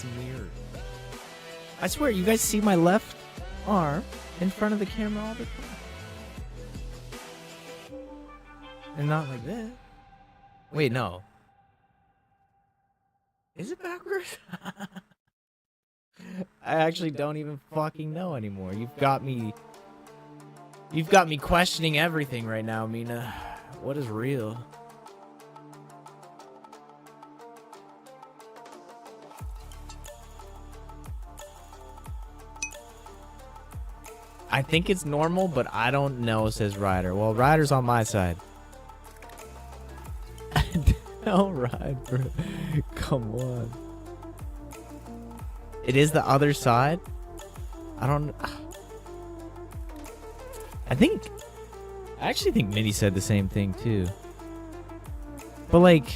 It's weird. I swear, you guys see my left arm in front of the camera all the time. And not like this. Wait, no. Is it backwards? I actually don't even fucking know anymore. You've got me questioning everything right now, Mina. What is real? I think it's normal, but I don't know, says Ryder. Well, Ryder's on my side. No, Ryder. Come on. It is the other side? I don't... I actually think Minnie said the same thing, too. But, like...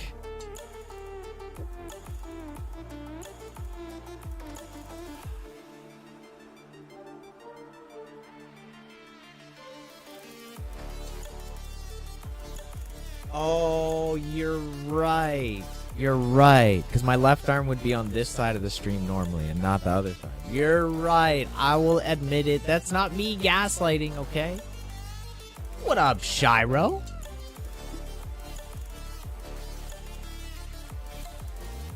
Oh, you're right. You're right. Because my left arm would be on this side of the stream normally and not the other side. You're right. I will admit it. That's not me gaslighting, okay? What up, Shiro?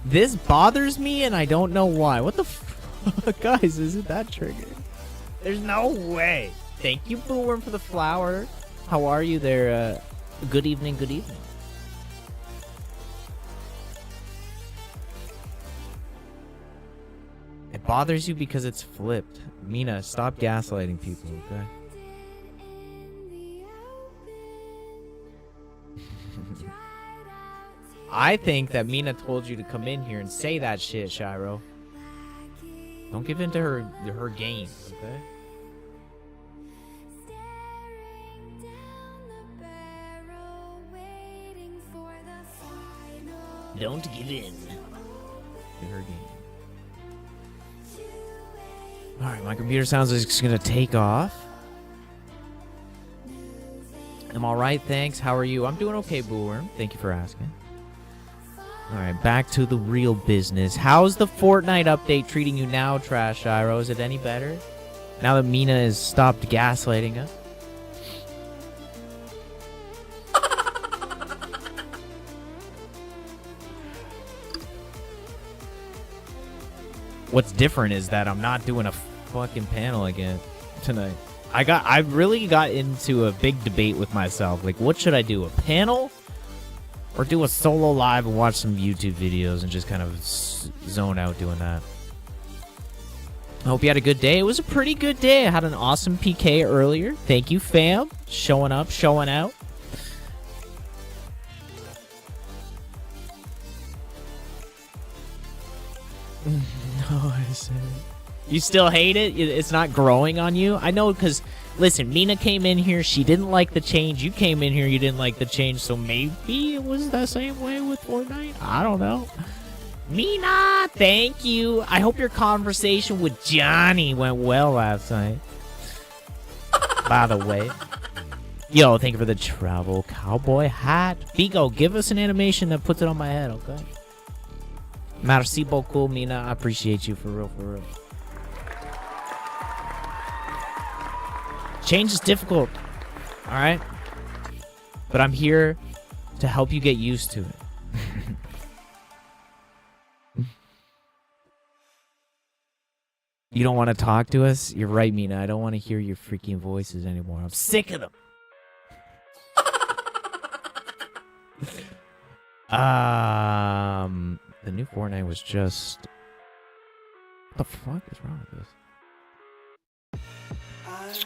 This bothers me and I don't know why. What the fuck? Guys, is it that triggering? There's no way. Thank you, Booworm, for the flower. How are you there, Good evening, good evening. It bothers you because it's flipped. Mina, stop gaslighting people, okay? I think that Mina told you to come in here and say that shit, Shiro. Don't give in to her games, okay? Don't give in to her game. Alright, my computer sounds like it's gonna take off. I'm alright, thanks. How are you? I'm doing okay, Booworm. Thank you for asking. Alright, back to the real business. How's the Fortnite update treating you now, Trash Shiro? Is it any better? Now that Mina has stopped gaslighting us? What's different is that I'm not doing a fucking panel again tonight. I really got into a big debate with myself. Like, what should I do? A panel? Or do a solo live and watch some YouTube videos and just kind of zone out doing that? I hope you had a good day. It was a pretty good day. I had an awesome PK earlier. Thank you, fam. Showing up, showing out. No, I said it. You still hate it? It's not growing on you? I know, because, listen, Mina came in here. She didn't like the change. You came in here. You didn't like the change. So maybe it was the same way with Fortnite? I don't know. Mina, thank you. I hope your conversation with Johnny went well last night. By the way. Yo, thank you for the travel cowboy hat. Vigo, give us an animation that puts it on my head, okay? Merci beaucoup, Mina. I appreciate you for real, for real. Change is difficult, all right? But I'm here to help you get used to it. You don't want to talk to us? You're right, Mina. I don't want to hear your freaking voices anymore. I'm sick of them. The new Fortnite was just... What the fuck is wrong with this? I live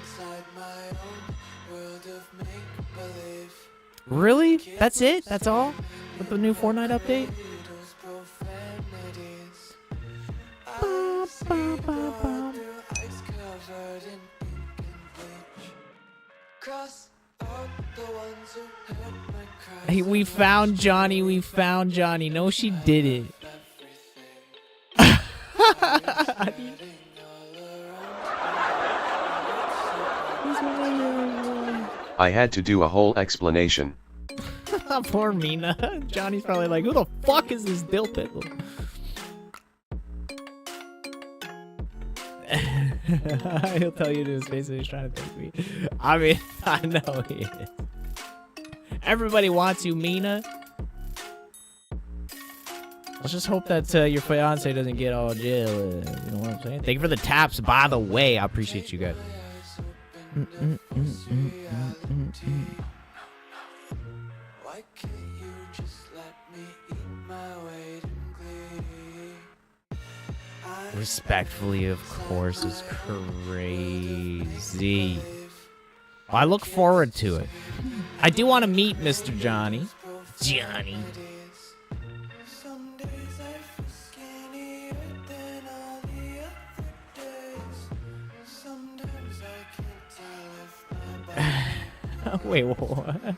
inside my own world of make-believe. Really? That's it? That's all? With the new Fortnite update? Hey, we found Johnny. We found Johnny. No, she didn't. I had to do a whole explanation. Poor Mina. Johnny's probably like, who the fuck is this dill pickle? He'll tell you to his face that he's trying to take me. I mean, I know he is. Everybody wants you, Mina. Let's just hope that your fiance doesn't get all jealous. You know what I'm saying? Thank you for the taps, by the way. I appreciate you guys. Why can't you just let me eat my weight in glee? Respectfully, of course, is crazy. I look forward to it. I do want to meet Mr. Johnny. Johnny. Some days I feel skinnier than all the other days. Sometimes I can't tell if my body Wait, what?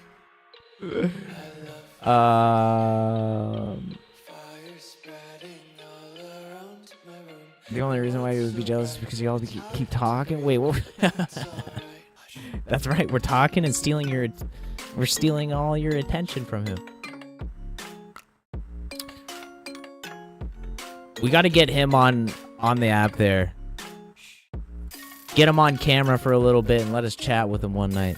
fire spreading all around my room. The only reason why you would be jealous is because you all keep talking. Wait, what? That's right. We're talking and stealing we're stealing all your attention from him. We got to get him on the app there. Get him on camera for a little bit and let us chat with him one night.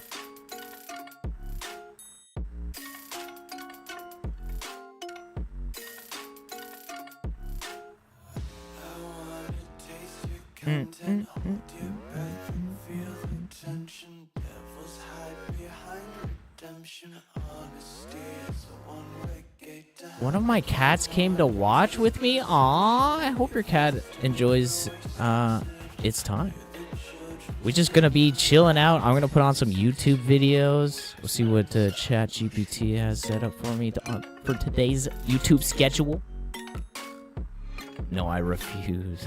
One of my cats came to watch with me. Aw, I hope your cat enjoys its time. We're just gonna be chilling out. I'm gonna put on some YouTube videos. We'll see what ChatGPT has set up for me for today's YouTube schedule. No, I refuse.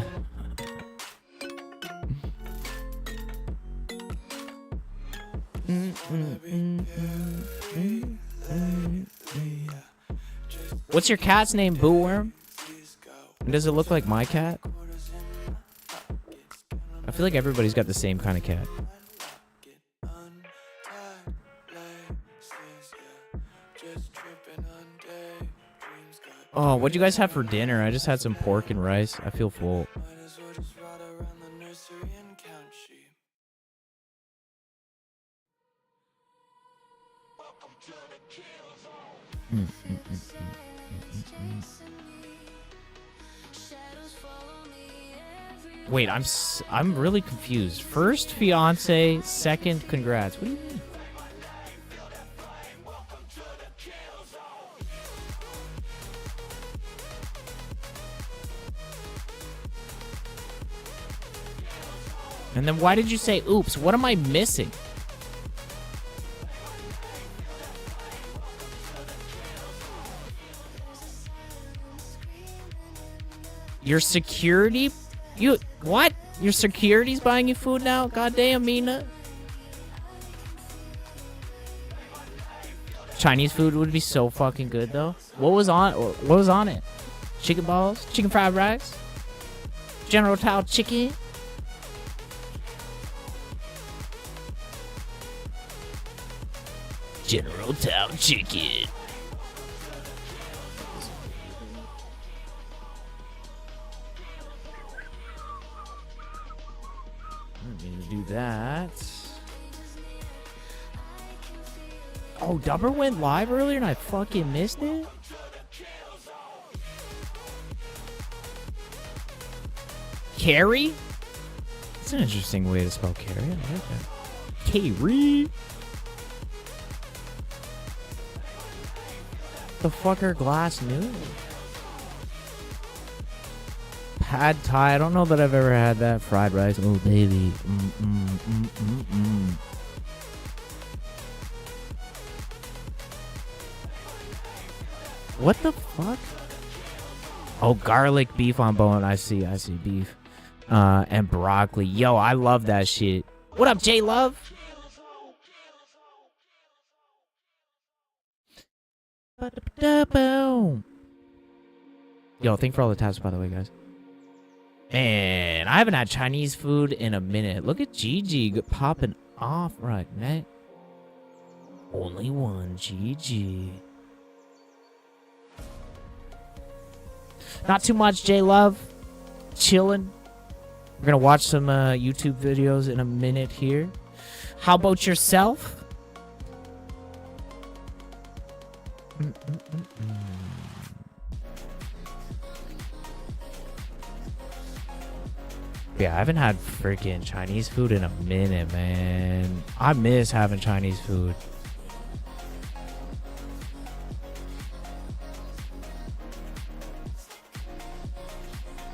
What's your cat's name, Booworm? Does it look like my cat? I feel like everybody's got the same kind of cat. Oh, what'd you guys have for dinner? I just had some pork and rice. I feel full. Wait, I'm really confused. First fiance, second congrats. What do you mean? And then why did you say oops? What am I missing? Your security? You what? Your security's buying you food now? Goddamn, Mina. Chinese food would be so fucking good though. What was on it? Chicken balls? Chicken fried rice? General Tao chicken? General Tao chicken. I'm gonna do that. Oh, Dubber went live earlier and I fucking missed it? Carrie? That's an interesting way to spell Carrie. I like that. Carrie? The fucker glass new? Pad Thai. I don't know that I've ever had that. Fried rice. Oh, baby. What the fuck? Oh, garlic beef on bone. I see beef. And broccoli. Yo, I love that shit. What up, J Love? Yo, thank you for all the taps, by the way, guys. Man, I haven't had Chinese food in a minute. Look at Gigi popping off right now. Only one, Gigi. Not too much, J Love. Chillen. We're gonna watch some YouTube videos in a minute here. How about yourself? Yeah, I haven't had freaking Chinese food in a minute, man. I miss having Chinese food.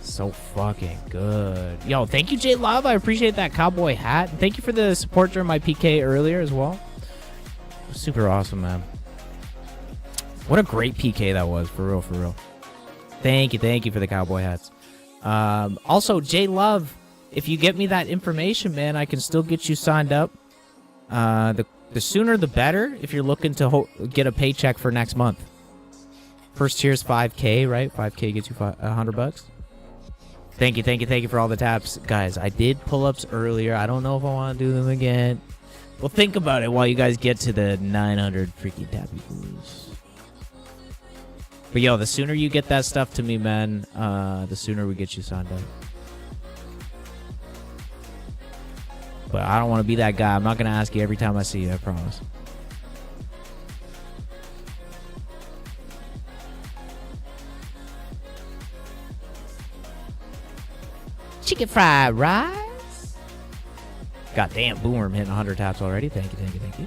So fucking good. Yo, thank you, J Love. I appreciate that cowboy hat. Thank you for the support during my PK earlier as well. Super awesome, man. What a great PK that was, for real, for real. Thank you for the cowboy hats. Also, J Love, if you get me that information, man, I can still get you signed up. The sooner the better if you're looking to get a paycheck for next month. First tier's 5K, right? 5K gets you $100. Thank you for all the taps. Guys, I did pull-ups earlier. I don't know if I want to do them again. Well, think about it while you guys get to the 900 freaking tappy blues. But yo, the sooner you get that stuff to me, man, the sooner we get you signed up. But I don't want to be that guy. I'm not going to ask you every time I see you, I promise. Chicken fried rice. Goddamn, Boomer, I'm hitting 100 taps already. Thank you.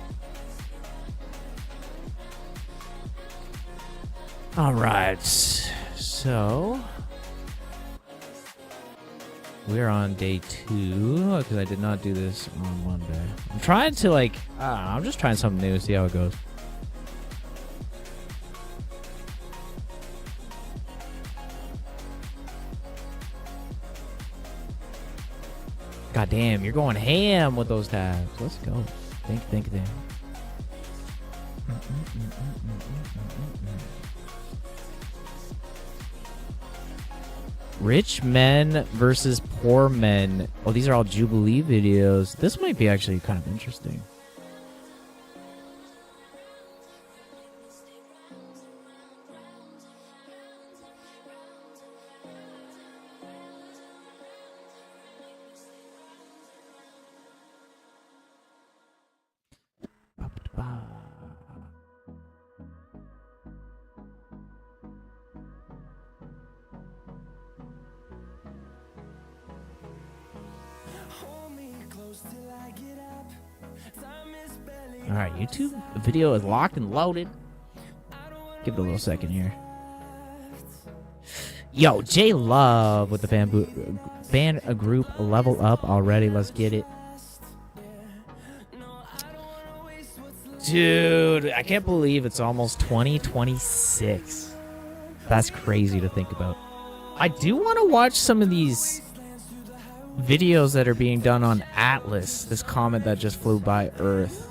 All right, so we're on day 2 because I did not do this on Monday. I'm trying to I don't know, I'm just trying something new, see how it goes. God damn, you're going ham with those tabs. Let's go. Thank you. Rich men versus poor men. Oh, these are all Jubilee videos. This might be actually kind of interesting. All right, YouTube video is locked and loaded. Give it a little second here. Yo, J Love with the band a group level up already. Let's get it. Dude, I can't believe it's almost 2026. That's crazy to think about. I do want to watch some of these videos that are being done on Atlas, this comet that just flew by Earth.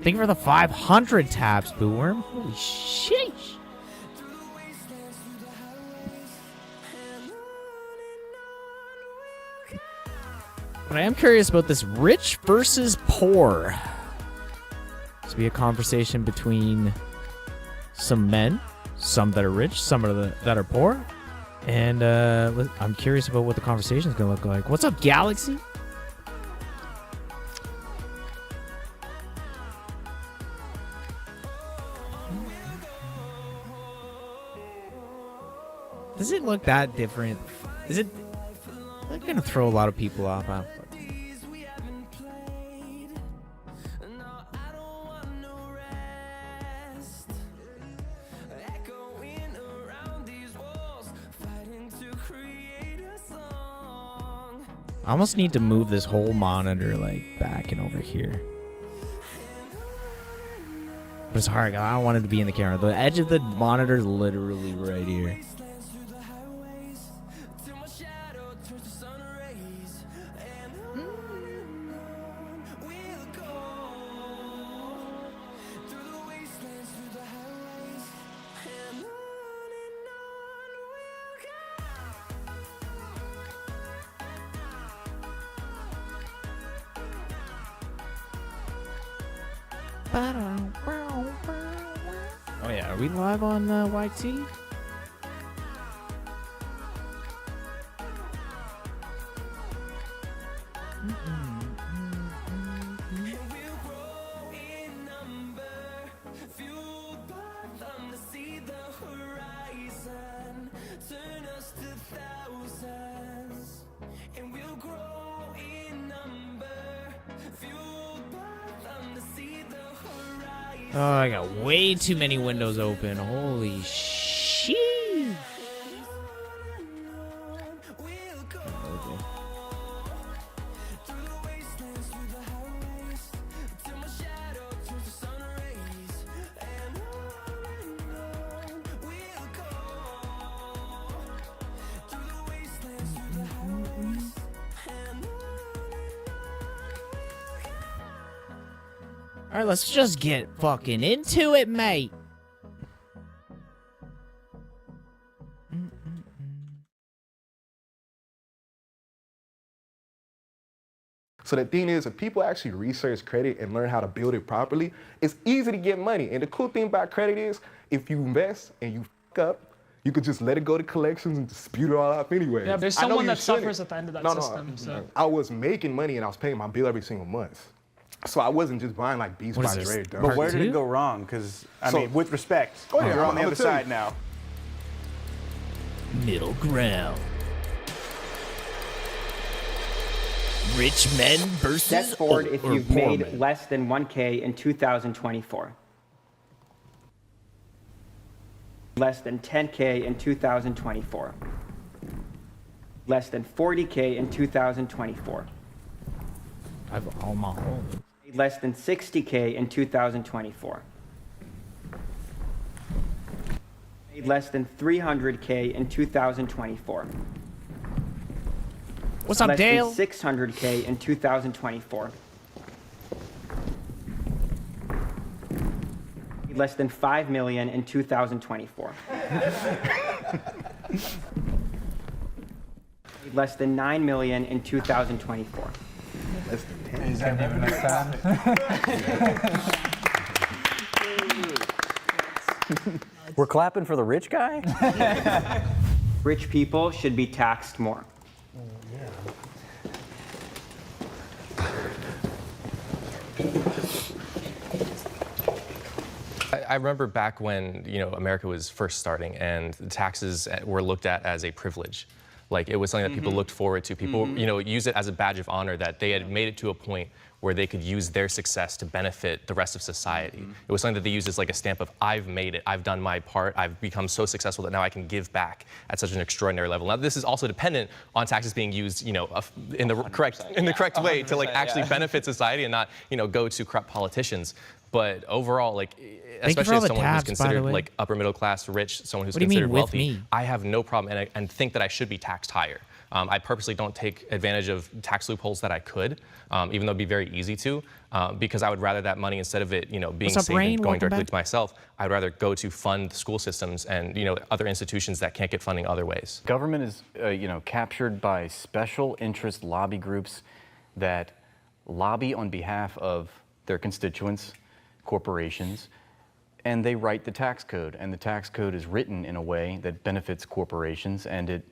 Thank you for the 500 taps, Booworm. Holy sheesh. But I am curious about this rich versus poor. This will be a conversation between some men, some that are rich, some that are poor. And I'm curious about what the conversation is going to look like. What's up, Galaxy? Does it look that different? Is it? I'm going to throw a lot of people off. I almost need to move this whole monitor back and over here. But it's hard. I don't want it to be in the camera. The edge of the monitor is literally right here. Oh yeah, are we live on YT? Oh, I got way too many windows open. Holy shit. All right, let's just get fucking into it, mate. So the thing is, if people actually research credit and learn how to build it properly, it's easy to get money. And the cool thing about credit is, if you invest and you f up, you could just let it go to collections and dispute it all out anyway. Yeah, there's someone that suffers at the end of that system. So. I was making money and I was paying my bill every single month. So I wasn't just buying like Beats by Dre. But where did it go wrong? Because, I mean, with respect, you're on the other side now. Middle ground. Rich men versus Step forward if you've made men. less than 1K in 2024. Less than 10K in 2024. Less than 40K in 2024. I have all my homies. Less than 60K in 2024. Made less than 300K in 2024. What's up, less Dale? Than 600K in 2024. Made less than 5 million in 2024. Made less than 9 million in 2024. Less than 10. Is that even a We're clapping for the rich guy? Rich people should be taxed more. I remember back when, you know, America was first starting and the taxes were looked at as a privilege. Like, it was something that people looked forward to. People, you know, use it as a badge of honor that they had made it to a point where they could use their success to benefit the rest of society. It was something that they used as like a stamp of, I've made it, I've done my part, I've become so successful that now I can give back at such an extraordinary level. Now, this is also dependent on taxes being used, you know, in the correct way to like actually benefit society and not, you know, go to corrupt politicians. But overall, like, especially as someone who's considered like upper middle class, rich, someone who's considered wealthy, I have no problem and think that I should be taxed higher. I purposely don't take advantage of tax loopholes that I could, even though it'd be very easy to, because I would rather that money, instead of it, you know, being saved and going directly to myself, I'd rather go to fund school systems and, you know, other institutions that can't get funding other ways. Government is, you know, captured by special interest lobby groups that lobby on behalf of their constituents, corporations, and they write the tax code. And the tax code is written in a way that benefits corporations and it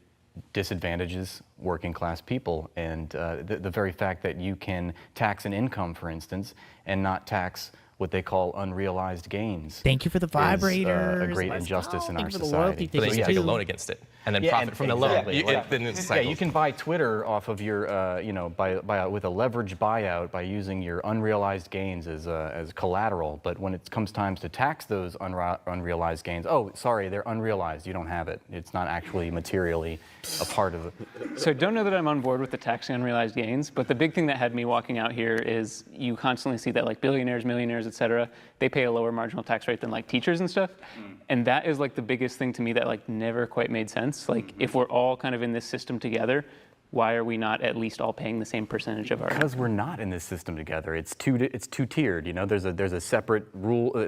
disadvantages working class people. And the very fact that you can tax an income, for instance, and not tax what they call unrealized gains. Thank you for the vibrators. Is, a great injustice in our society. But then you take a loan against it and then profit from the loan. Yeah, you can buy Twitter off of your, you know, with a leveraged buyout by using your unrealized gains as collateral. But when it comes time to tax those unrealized gains, oh, sorry, they're unrealized. You don't have it. It's not actually materially a part of it. So I don't know that I'm on board with the taxing unrealized gains, but the big thing that had me walking out here is you constantly see that like billionaires, millionaires, et cetera, they pay a lower marginal tax rate than like teachers and stuff. And that is like the biggest thing to me that like never quite made sense. Like, if we're all kind of in this system together, why are we not at least all paying the same percentage of our? Because we're not in this system together. It's two-tiered. You know, there's a separate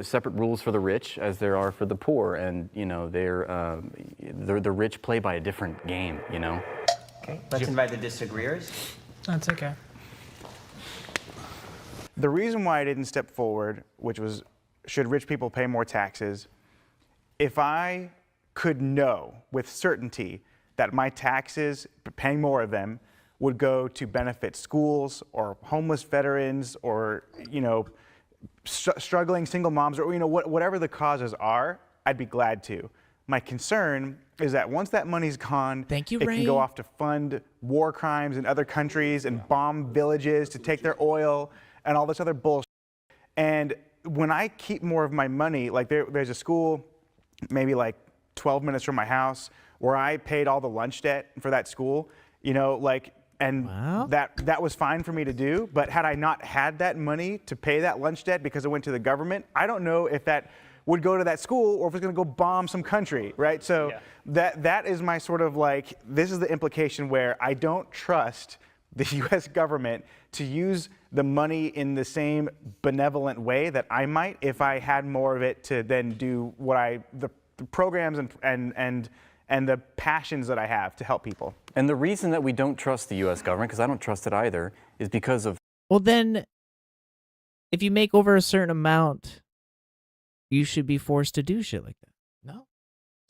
separate rules for the rich as there are for the poor, and you know, the rich play by a different game. You know. Okay. Let's invite the disagreeers. That's okay. The reason why I didn't step forward, which was, should rich people pay more taxes, if I could know with certainty that my taxes, paying more of them, would go to benefit schools or homeless veterans or, struggling single moms or, whatever the causes are, I'd be glad to. My concern is that once that money's gone, Thank you, it Ray. can go off to fund war crimes in other countries and bomb villages to take their oil and all this other bullshit. And when I keep more of my money, like there's a school maybe like 12 minutes from my house where I paid all the lunch debt for that school, and Wow. that was fine for me to do. But had I not had that money to pay that lunch debt because it went to the government, I don't know if that would go to that school or if it's going to go bomb some country, right? So that is my sort of this is the implication where I don't trust the U.S. government to use the money in the same benevolent way that I might if I had more of it to then do what the programs and the passions that I have to help people. And the reason that we don't trust the U.S. government, because I don't trust it either, is because of... Well, then, if you make over a certain amount, you should be forced to do shit like that. No?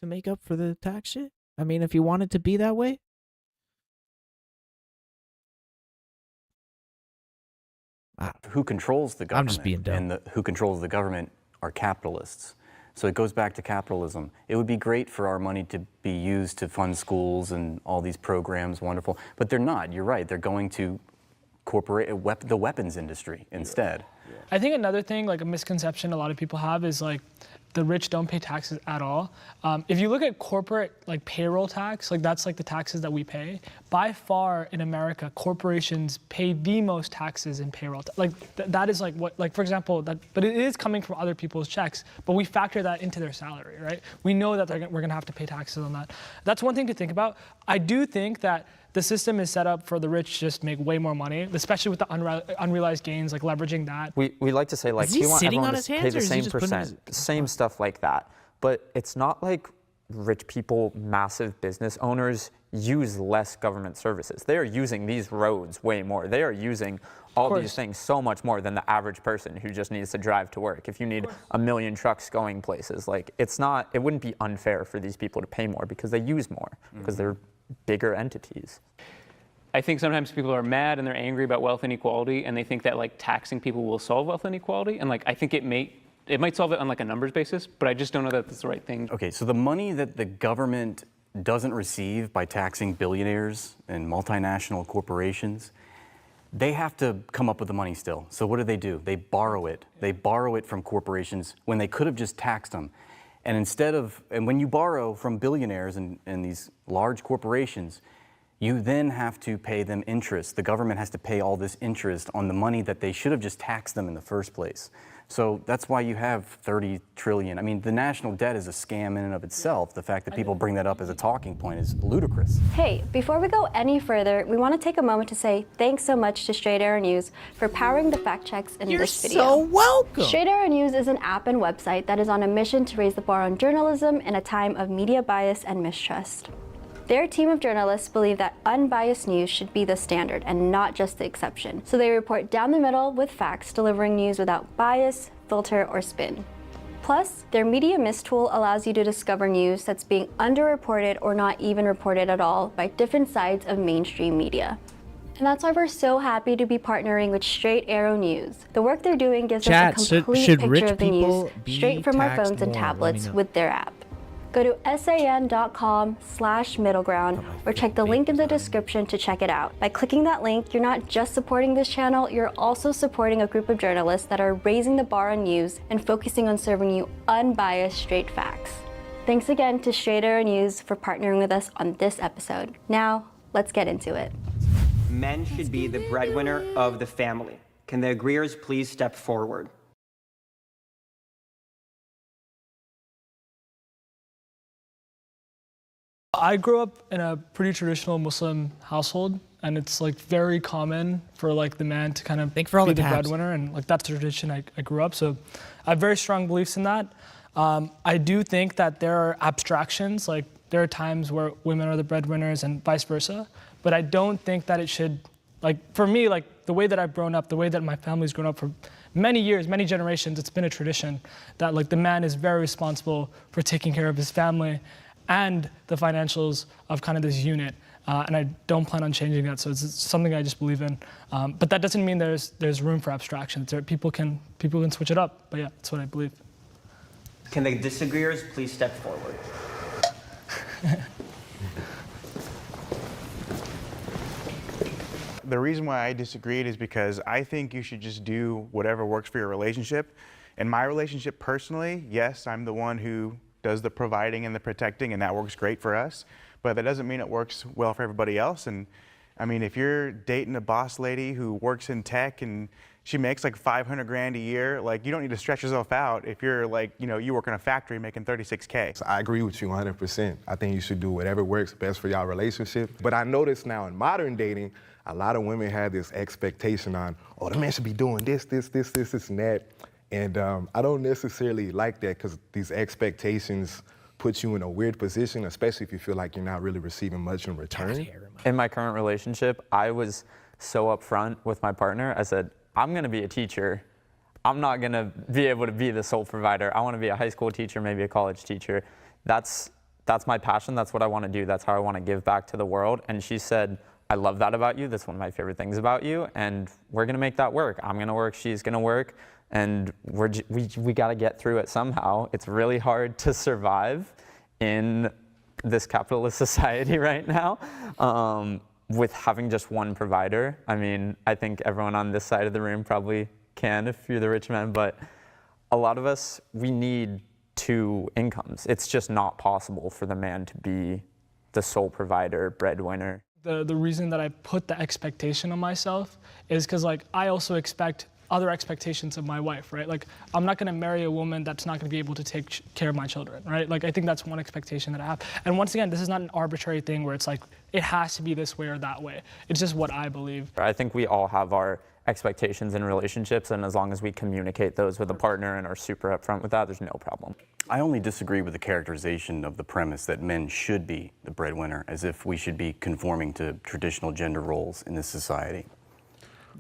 To make up for the tax shit? I mean, if you want it to be that way? Who controls the government? I'm just being dumb. And who controls the government are capitalists. So it goes back to capitalism. It would be great for our money to be used to fund schools and all these programs, wonderful. But they're not. You're right. They're going to the weapons industry instead. I think another thing, like a misconception a lot of people have is the rich don't pay taxes at all. If you look at corporate payroll tax, that's the taxes that we pay. By far in America, corporations pay the most taxes in payroll. That is for example, but it is coming from other people's checks, but we factor that into their salary, right? We know that we're gonna have to pay taxes on that. That's one thing to think about. I do think that the system is set up for the rich to just make way more money, especially with the unrealized gains, leveraging that. We like to say Is he we want sitting everyone on to his pay hands, the or is he same just putting percent, his- same stuff like that. But it's not like rich people, massive business owners use less government services. They are using these roads way more. They are using all these things so much more than the average person who just needs to drive to work. If you need a million trucks going places, it wouldn't be unfair for these people to pay more because they use more, because they're bigger entities. I think sometimes people are mad and they're angry about wealth inequality, and they think that taxing people will solve wealth inequality. And I think it might solve it on a numbers basis, but I just don't know that that's the right thing. Okay, so the money that the government doesn't receive by taxing billionaires and multinational corporations, they have to come up with the money still. So what do? They borrow it. They borrow it from corporations when they could have just taxed them. And when you borrow from billionaires and these large corporations, you then have to pay them interest. The government has to pay all this interest on the money that they should have just taxed them in the first place. So that's why you have 30 trillion. I mean, the national debt is a scam in and of itself. The fact that people bring that up as a talking point is ludicrous. Hey, before we go any further, we want to take a moment to say thanks so much to Straight Arrow News for powering the fact checks in this video. You're so welcome. Straight Arrow News is an app and website that is on a mission to raise the bar on journalism in a time of media bias and mistrust. Their team of journalists believe that unbiased news should be the standard and not just the exception. So they report down the middle with facts, delivering news without bias, filter, or spin. Plus, their Media Mist tool allows you to discover news that's being underreported or not even reported at all by different sides of mainstream media. And that's why we're so happy to be partnering with Straight Arrow News. The work they're doing gives us a complete should picture rich of the people news be straight from our taxed phones and more? Let me tablets know. with their app. Go to san.com/middleground or check the link in the description to check it out. By clicking that link, you're not just supporting this channel, you're also supporting a group of journalists that are raising the bar on news and focusing on serving you unbiased, straight facts. Thanks again to Straight Arrow News for partnering with us on this episode. Now, let's get into it. Men should be the breadwinner of the family. Can the agreeers please step forward? I grew up in a pretty traditional Muslim household, and it's very common for the man to kind of be the breadwinner, and that's the tradition I grew up. So I have very strong beliefs in that. I do think that there are abstractions, there are times where women are the breadwinners and vice versa, but I don't think that it should, for me, the way that I've grown up, the way that my family's grown up for many years, many generations, it's been a tradition that the man is very responsible for taking care of his family. and the financials of kind of this unit. And I don't plan on changing that, so it's something I just believe in. But that doesn't mean there's room for abstraction. People can switch it up, but yeah, that's what I believe. Can the disagreeers please step forward? The reason why I disagreed is because I think you should just do whatever works for your relationship. In my relationship personally, yes, I'm the one who does the providing and the protecting, and that works great for us. But that doesn't mean it works well for everybody else. And I mean, if you're dating a boss lady who works in tech and she makes like 500 grand a year, like you don't need to stretch yourself out if you're like, you work in a factory making 36K. So I agree with you 100%. I think you should do whatever works best for y'all relationship. But I notice now in modern dating, a lot of women have this expectation on, oh, the man should be doing this, and that. And I don't necessarily like that because these expectations put you in a weird position, especially if you feel like you're not really receiving much in return. In my current relationship, I was so upfront with my partner. I said, I'm gonna be a teacher. I'm not gonna be able to be the sole provider. I wanna be a high school teacher, maybe a college teacher. That's my passion, that's what I wanna do, that's how I wanna give back to the world. And she said, I love that about you, that's one of my favorite things about you, and we're gonna make that work. I'm gonna work, she's gonna work, and we gotta get through it somehow. It's really hard to survive in this capitalist society right now with having just one provider. I mean, I think everyone on this side of the room probably can if you're the rich man, but a lot of us, we need two incomes. It's just not possible for the man to be the sole provider, breadwinner. The reason that I put the expectation on myself is because like I also expect other expectations of my wife, right? Like I'm not gonna marry a woman that's not gonna be able to take care of my children, right? Like I think that's one expectation that I have. And once again, this is not an arbitrary thing where it's like, it has to be this way or that way. It's just what I believe. I think we all have our expectations in relationships, and as long as we communicate those with a partner and are super upfront with that, there's no problem. I only disagree with the characterization of the premise that men should be the breadwinner, as if we should be conforming to traditional gender roles in this society.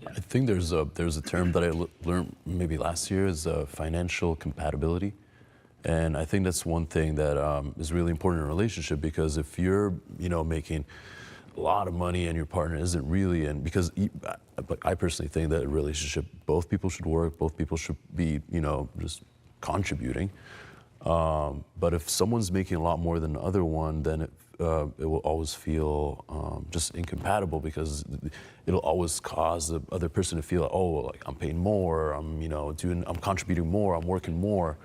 I think there's a term that I learned maybe last year is financial compatibility, and I think that's one thing that is really important in a relationship, because if you're making a lot of money and your partner isn't really, and because I personally think that a relationship, both people should work, both people should be just contributing, but if someone's making a lot more than the other one, then it will always feel just incompatible, because it'll always cause the other person to feel like, oh, like I'm paying more, I'm contributing more, I'm working more.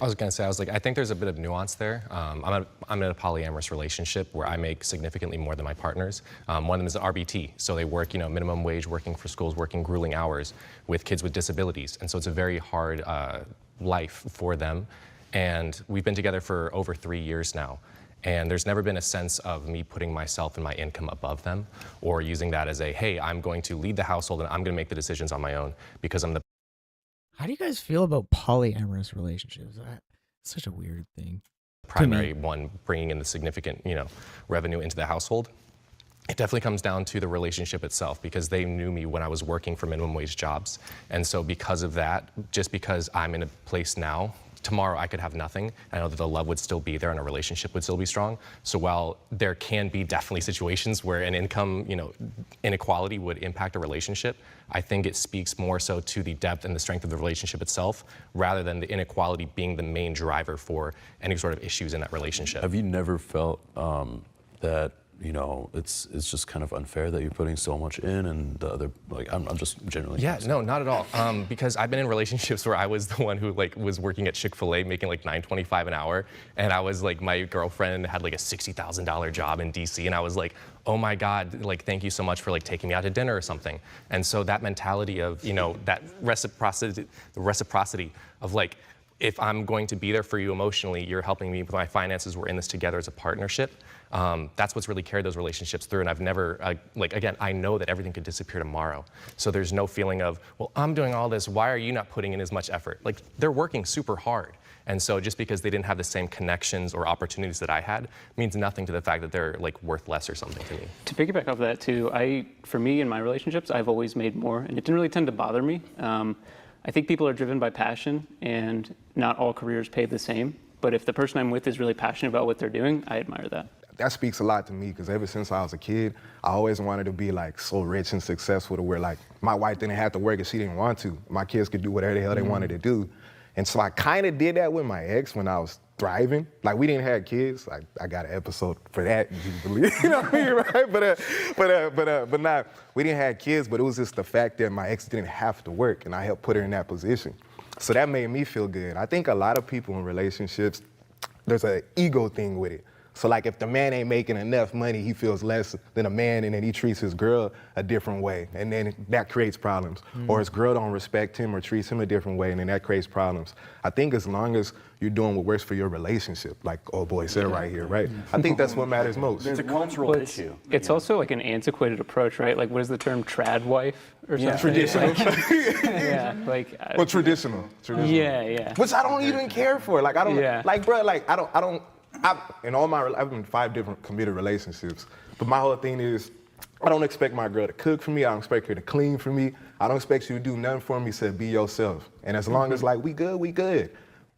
I was gonna say, I think there's a bit of nuance there. I'm in a polyamorous relationship where I make significantly more than my partners. One of them is an RBT, so they work, minimum wage, working for schools, working grueling hours with kids with disabilities, and so it's a very hard life for them. And we've been together for over 3 years now. And there's never been a sense of me putting myself and my income above them, or using that as a, hey, I'm going to lead the household and I'm going to make the decisions on my own because I'm the. How do you guys feel about polyamorous relationships? That's such a weird thing. Primary one bringing in the significant, revenue into the household. It definitely comes down to the relationship itself, because they knew me when I was working for minimum wage jobs. And so because of that, just because I'm in a place now, tomorrow I could have nothing. I know that the love would still be there and a relationship would still be strong. So while there can be definitely situations where an income, inequality would impact a relationship, I think it speaks more so to the depth and the strength of the relationship itself, rather than the inequality being the main driver for any sort of issues in that relationship. Have you never felt that it's just kind of unfair that you're putting so much in, and the other, I'm just generally. Yeah, no, not at all. Because I've been in relationships where I was the one who was working at Chick-fil-A making $9.25 an hour, and I was my girlfriend had a $60,000 job in DC, and I was like, oh my God, thank you so much for taking me out to dinner or something. And so that mentality of, that reciprocity of if I'm going to be there for you emotionally, you're helping me with my finances, we're in this together as a partnership. That's what's really carried those relationships through, and I've never, again, I know that everything could disappear tomorrow. So there's no feeling of, well, I'm doing all this, why are you not putting in as much effort? They're working super hard. And so just because they didn't have the same connections or opportunities that I had means nothing to the fact that they're worth less or something to me. To piggyback off that too, for me in my relationships, I've always made more, and it didn't really tend to bother me. I think people are driven by passion, and not all careers pay the same. But if the person I'm with is really passionate about what they're doing, I admire that. That speaks a lot to me because ever since I was a kid, I always wanted to be like so rich and successful to where like my wife didn't have to work if she didn't want to. My kids could do whatever the hell they wanted to do. And so I kind of did that with my ex when I was thriving. Like we didn't have kids. Like I got an episode for that, you believe? You know what I mean, right? But nah, we didn't have kids. But it was just the fact that my ex didn't have to work, and I helped put her in that position. So that made me feel good. I think a lot of people in relationships, there's an ego thing with it. So like if the man ain't making enough money, he feels less than a man, and then he treats his girl a different way, and then that creates problems. Or his girl don't respect him or treats him a different way, and then that creates problems. I think as long as you're doing what works for your relationship, like old boy said right here, right? I think that's what matters most. It's a cultural issue. It's also like an antiquated approach, right? Like what is the term, trad wife or something? Traditional. Yeah, like. Well, traditional. Yeah. Which I don't even care for. Like I don't, like bro, like I don't. I've been in 5 different committed relationships, but my whole thing is I don't expect my girl to cook for me. I don't expect her to clean for me. I don't expect you to do nothing for me except be yourself. And as long as like we good, we good.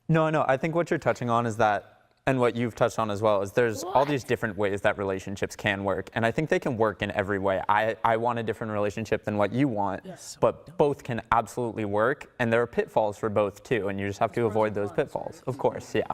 No, I think what you're touching on is that, and what you've touched on as well, is there's all these different ways that relationships can work. And I think they can work in every way. I want a different relationship than what you want, but both can absolutely work. And there are pitfalls for both too. And you just have to avoid those pitfalls, of course, yeah.